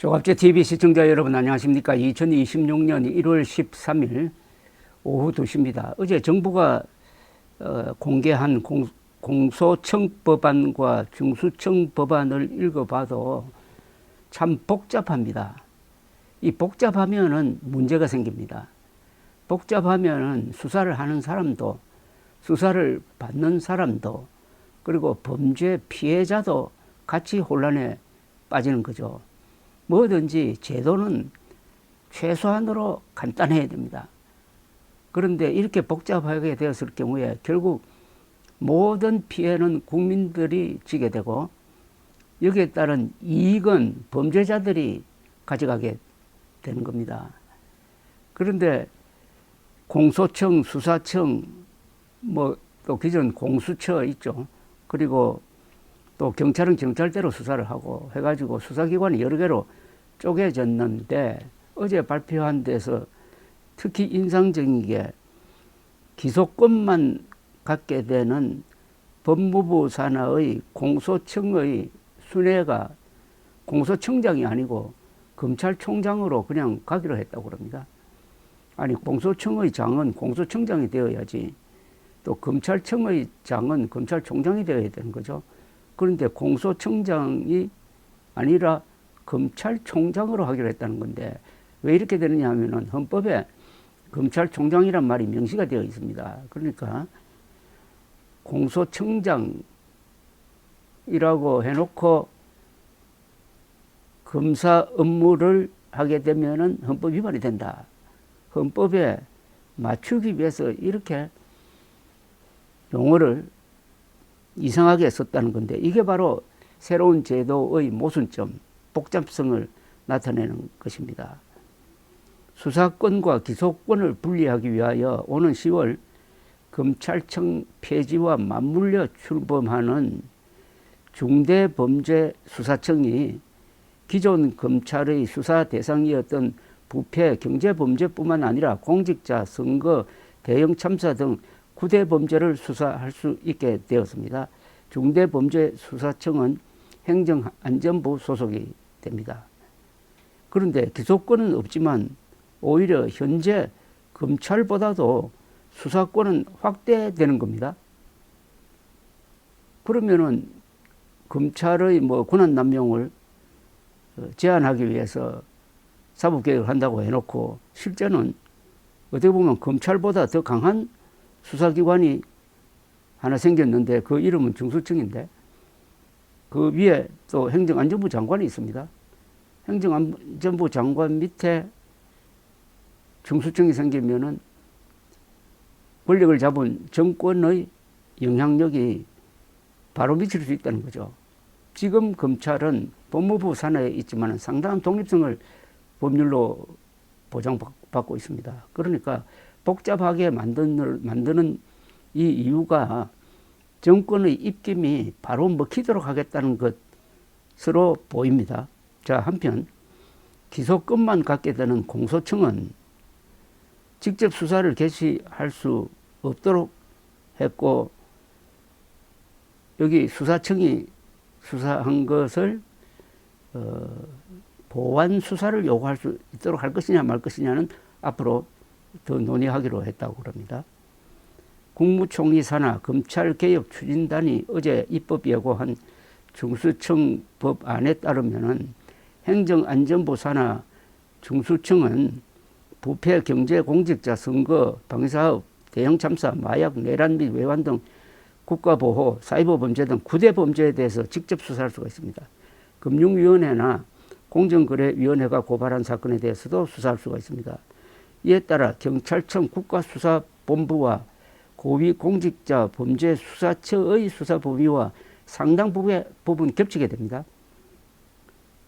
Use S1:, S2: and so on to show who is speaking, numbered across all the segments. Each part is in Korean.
S1: 조갑제 TV 시청자 여러분 안녕하십니까? 2026년 1월 13일 오후 2시입니다. 어제 정부가 공개한 공소청 법안과 중수청 법안을 읽어봐도 참 복잡합니다. 이 복잡하면은 문제가 생깁니다. 복잡하면은 수사를 하는 사람도, 수사를 받는 사람도, 그리고 범죄 피해자도 같이 혼란에 빠지는 거죠. 뭐든지 제도는 최소한으로 간단해야 됩니다. 그런데 이렇게 복잡하게 되었을 경우에 결국 모든 피해는 국민들이 지게 되고 여기에 따른 이익은 범죄자들이 가져가게 되는 겁니다. 그런데 공소청, 수사청, 또 기존 공수처 있죠. 그리고 또 경찰은 경찰대로 수사를 하고 해가지고 수사기관이 여러 개로 쪼개졌는데 어제 발표한 데서 특히 인상적인 기소권만 갖게 되는 법무부 산하의 공소청의 순회가 공소청장이 아니고 검찰총장으로 그냥 가기로 했다고 합니다. 아니, 공소청의 장은 공소청장이 되어야지 또 검찰청의 장은 검찰총장이 되어야 되는 거죠. 그런데 공소청장이 아니라 검찰총장으로 하기로 했다는 건데 왜 이렇게 되느냐 하면은 헌법에 검찰총장이란 말이 명시가 되어 있습니다. 그러니까 공소청장이라고 해놓고 검사 업무를 하게 되면은 헌법 위반이 된다. 헌법에 맞추기 위해서 이렇게 용어를 이상하게 썼다는 건데 이게 바로 새로운 제도의 모순점, 복잡성을 나타내는 것입니다. 수사권과 기소권을 분리하기 위하여 오는 10월 검찰청 폐지와 맞물려 출범하는 중대범죄수사청이 기존 검찰의 수사 대상이었던 부패, 경제범죄뿐만 아니라 공직자, 선거, 대형 참사 등 9대 범죄를 수사할 수 있게 되었습니다. 중대범죄수사청은 행정안전부 소속이 됩니다. 그런데 기소권은 없지만 오히려 현재 검찰보다도 수사권은 확대되는 겁니다. 그러면은 검찰의 권한 남용을 제한하기 위해서 사법개혁을 한다고 해놓고 실제는 어떻게 보면 검찰보다 더 강한 수사기관이 하나 생겼는데 그 이름은 중수청인데 그 위에 또 행정안전부 장관이 있습니다. 행정안전부 장관 밑에 중수청이 생기면은 권력을 잡은 정권의 영향력이 바로 미칠 수 있다는 거죠. 지금 검찰은 법무부 산하에 있지만 상당한 독립성을 법률로 보장받고 있습니다. 그러니까 복잡하게 만드는 이 이유가 정권의 입김이 바로 먹히도록 하겠다는 것으로 보입니다. 자, 한편 기소권만 갖게 되는 공소청은 직접 수사를 개시할 수 없도록 했고 여기 수사청이 수사한 것을 보완 수사를 요구할 수 있도록 할 것이냐 말 것이냐는 앞으로 더 논의하기로 했다고 합니다. 국무총리 산하 검찰개혁추진단이 어제 입법 예고한 중수청 법안에 따르면은 행정안전부 산하 중수청은 부패, 경제, 공직자, 선거, 방위사업, 대형 참사, 마약, 내란 및 외환 등 국가보호, 사이버 범죄 등 9대 범죄에 대해서 직접 수사할 수가 있습니다. 금융위원회나 공정거래위원회가 고발한 사건에 대해서도 수사할 수가 있습니다. 이에 따라 경찰청 국가수사본부와 고위공직자 범죄수사처의 수사 범위와 상당 부분 겹치게 됩니다.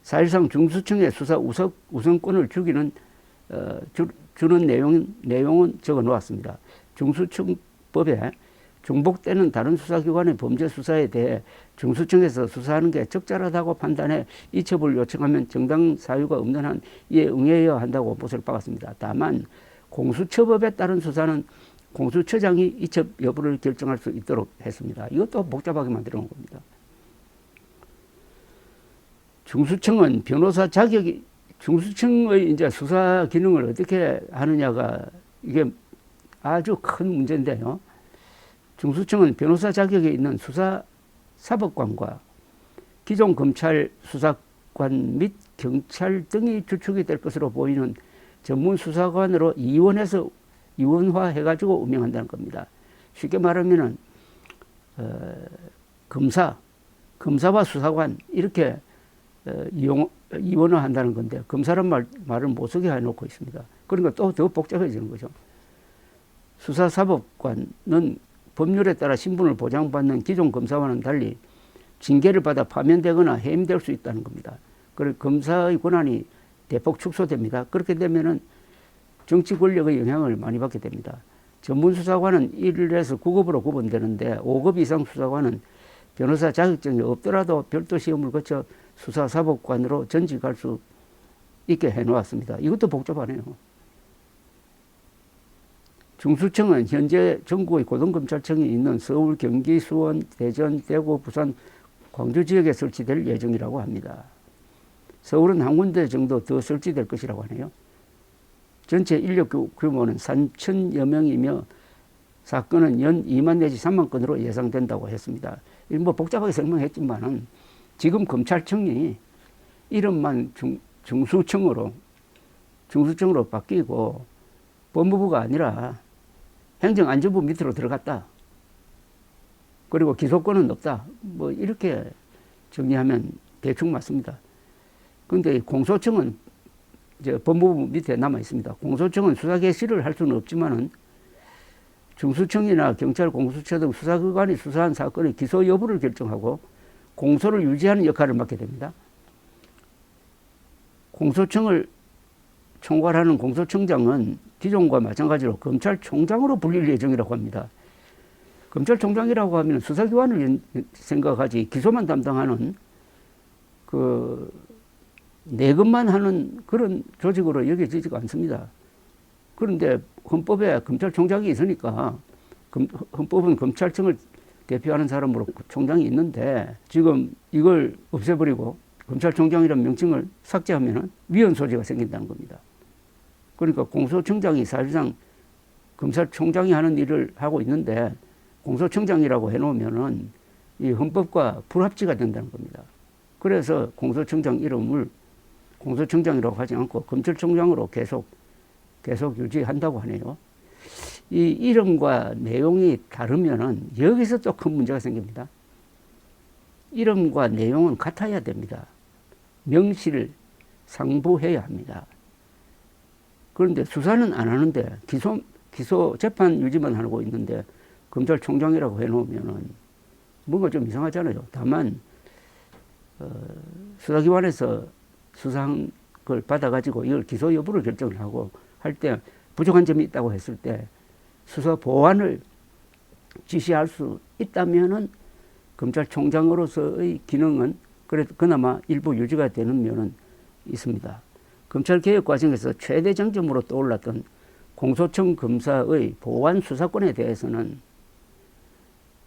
S1: 사실상 중수청의 수사 우선권을 주는 내용은 적어 놓았습니다. 중수청법에 중복되는 다른 수사기관의 범죄 수사에 대해 중수청에서 수사하는 게 적절하다고 판단해 이첩을 요청하면 정당 사유가 없는 한 이에 응해야 한다고 못을 박았습니다. 다만 공수처법에 따른 수사는 공수처장이 이첩 여부를 결정할 수 있도록 했습니다. 이것도 복잡하게 만들어 놓은 겁니다. 중수청은 변호사 자격이 중수청의 이제 수사 기능을 어떻게 하느냐가 이게 아주 큰 문제인데요. 중수청은 변호사 자격이 있는 수사사법관과 기존 검찰 수사관 및 경찰 등이 주축이 될 것으로 보이는 전문 수사관으로 이원화해가지고 운영한다는 겁니다. 쉽게 말하면은 검사와 수사관 이렇게 이원화한다는 건데 검사란 말을 못 쓰게 해놓고 있습니다. 그러니까 또 더 복잡해지는 거죠. 수사사법관은 법률에 따라 신분을 보장받는 기존 검사와는 달리 징계를 받아 파면되거나 해임될 수 있다는 겁니다. 그리고 검사의 권한이 대폭 축소됩니다. 그렇게 되면은 정치 권력의 영향을 많이 받게 됩니다. 전문 수사관은 1에서 9급으로 구분되는데 5급 이상 수사관은 변호사 자격증이 없더라도 별도 시험을 거쳐 수사사법관으로 전직할 수 있게 해놓았습니다. 이것도 복잡하네요. 중수청은 현재 전국의 고등검찰청이 있는 서울, 경기, 수원, 대전, 대구, 부산, 광주 지역에 설치될 예정이라고 합니다. 서울은 한 군데 정도 더 설치될 것이라고 하네요. 전체 인력 규모는 3,000여 명이며 사건은 연 2만 내지 3만 건으로 예상된다고 했습니다. 뭐 복잡하게 설명했지만은 지금 검찰청이 이름만 중수청으로 바뀌고 법무부가 아니라 행정안전부 밑으로 들어갔다. 그리고 기소권은 없다. 뭐 이렇게 정리하면 대충 맞습니다. 그런데 공소청은 이제 법무부 밑에 남아 있습니다. 공소청은 수사 개시를 할 수는 없지만은 중수청이나 경찰, 공수처 등 수사기관이 수사한 사건의 기소 여부를 결정하고 공소를 유지하는 역할을 맡게 됩니다. 공소청을 총괄하는 공소청장은 기존과 마찬가지로 검찰총장으로 불릴 예정이라고 합니다. 검찰총장이라고 하면 수사기관을 생각하지 기소만 담당하는 내근만 하는 그런 조직으로 여겨지지가 않습니다. 그런데 헌법에 검찰총장이 있으니까 헌법은 검찰청을 대표하는 사람으로 총장이 있는데 지금 이걸 없애버리고 검찰총장이라는 명칭을 삭제하면 위헌 소지가 생긴다는 겁니다. 그러니까 공소청장이 사실상 검찰총장이 하는 일을 하고 있는데 공소청장이라고 해놓으면은 이 헌법과 불합치가 된다는 겁니다. 그래서 공소청장 이름을 공소청장이라고 하지 않고 검찰총장으로 계속 유지한다고 하네요. 이 이름과 내용이 다르면은 여기서 또 큰 문제가 생깁니다. 이름과 내용은 같아야 됩니다. 명실상부해야 합니다. 그런데 수사는 안 하는데 기소 재판 유지만 하고 있는데 검찰총장이라고 해놓으면은 뭔가 좀 이상하잖아요. 다만 수사기관에서 수사한 걸 받아가지고 이걸 기소 여부를 결정을 하고 할 때 부족한 점이 있다고 했을 때 수사 보완을 지시할 수 있다면은 검찰총장으로서의 기능은 그래도 그나마 일부 유지가 되는 면은 있습니다. 검찰개혁 과정에서 최대 쟁점으로 떠올랐던 공소청 검사의 보완 수사권에 대해서는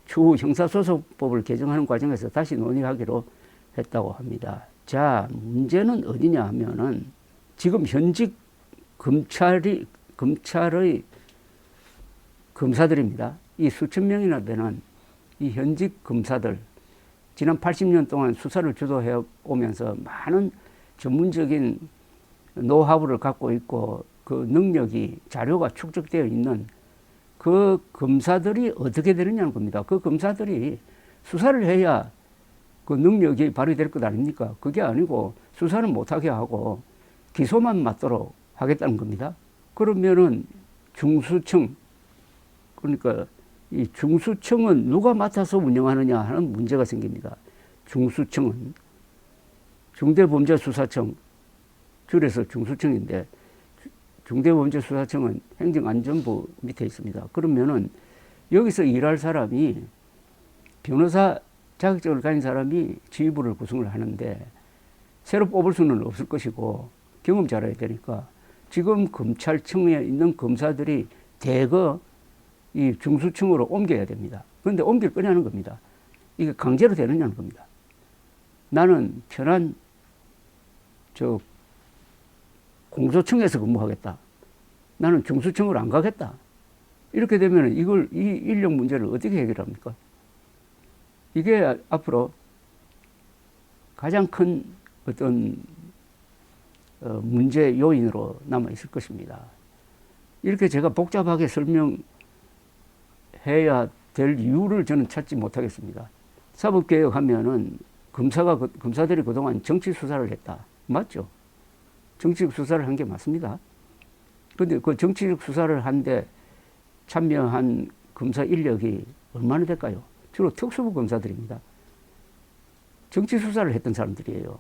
S1: 추후 형사소송법을 개정하는 과정에서 다시 논의하기로 했다고 합니다. 자, 문제는 어디냐 하면은 지금 현직 검찰의 검사들입니다. 이 수천 명이나 되는 이 현직 검사들, 지난 80년 동안 수사를 주도해 오면서 많은 전문적인 노하우를 갖고 있고 그 능력이 자료가 축적되어 있는 그 검사들이 어떻게 되느냐는 겁니다. 그 검사들이 수사를 해야 그 능력이 발휘될 것 아닙니까? 그게 아니고 수사는 못하게 하고 기소만 맡도록 하겠다는 겁니다. 그러면은 중수청, 그러니까 이 중수청은 누가 맡아서 운영하느냐 하는 문제가 생깁니다. 중수청은 중대범죄수사청, 줄여서 중수청인데 중대범죄수사청은 행정안전부 밑에 있습니다. 그러면은 여기서 일할 사람이 변호사 자격증을 가진 사람이 지휘부를 구성을 하는데 새로 뽑을 수는 없을 것이고 경험 잘해야 되니까 지금 검찰청에 있는 검사들이 대거 이 중수청으로 옮겨야 됩니다. 그런데 옮길 거냐는 겁니다. 이게 강제로 되느냐는 겁니다. 나는 편한 저 공소청에서 근무하겠다. 나는 중수청으로 안 가겠다. 이렇게 되면 이 인력 문제를 어떻게 해결합니까? 이게 앞으로 가장 큰 어떤 문제 요인으로 남아 있을 것입니다. 이렇게 제가 복잡하게 설명해야 될 이유를 저는 찾지 못하겠습니다. 사법개혁하면은 검사들이 그동안 정치 수사를 했다. 맞죠? 정치적 수사를 한 게 맞습니다. 근데 그 정치적 수사를 한데 참여한 검사 인력이 얼마나 될까요? 주로 특수부 검사들입니다. 정치 수사를 했던 사람들이에요.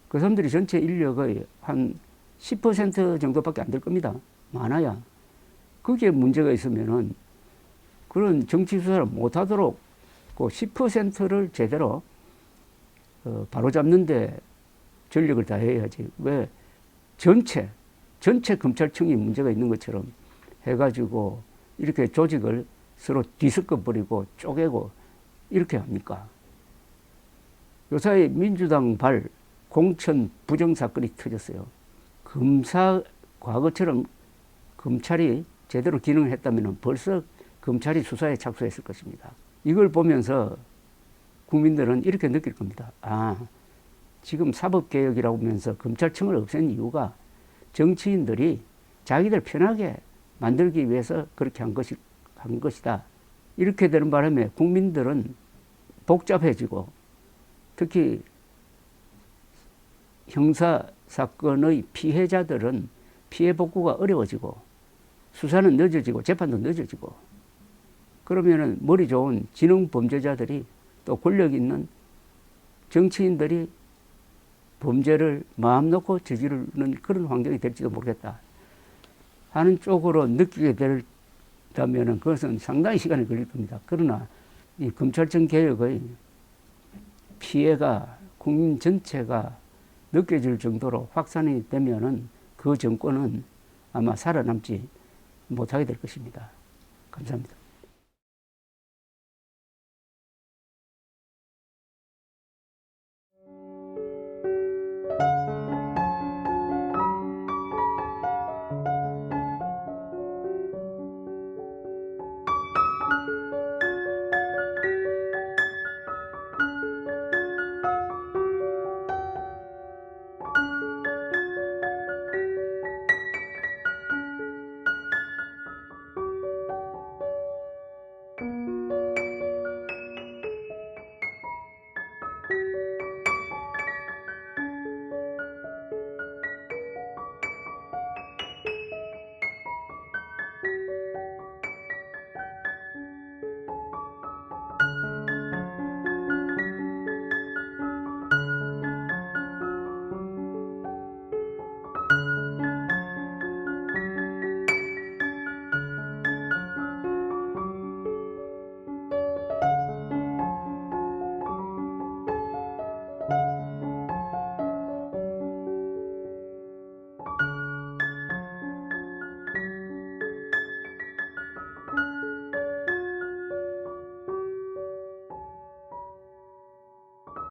S1: 그 사람들이 전체 인력의 한 10% 정도밖에 안 될 겁니다. 많아야. 거기에 문제가 있으면은 그런 정치 수사를 못하도록 그 10%를 제대로 바로잡는데 전력을 다해야지. 왜 전체 검찰청이 문제가 있는 것처럼 해가지고 이렇게 조직을 서로 뒤섞어 버리고 쪼개고 이렇게 합니까? 요사이 민주당 발 공천 부정 사건이 터졌어요. 과거처럼 검찰이 제대로 기능을 했다면 벌써 검찰이 수사에 착수했을 것입니다. 이걸 보면서 국민들은 이렇게 느낄 겁니다. 아, 지금 사법개혁이라고 하면서 검찰청을 없앤 이유가 정치인들이 자기들 편하게 만들기 위해서 그렇게 한 것이다. 이렇게 되는 바람에 국민들은 복잡해지고 특히 형사사건의 피해자들은 피해 복구가 어려워지고 수사는 늦어지고 재판도 늦어지고 그러면은 머리 좋은 지능 범죄자들이 또 권력 있는 정치인들이 범죄를 마음 놓고 저지르는 그런 환경이 될지도 모르겠다 하는 쪽으로 느끼게 된다면 그것은 상당히 시간이 걸릴 겁니다. 그러나 이 검찰청 개혁의 피해가 국민 전체가 느껴질 정도로 확산이 되면은 그 정권은 아마 살아남지 못하게 될 것입니다. 감사합니다.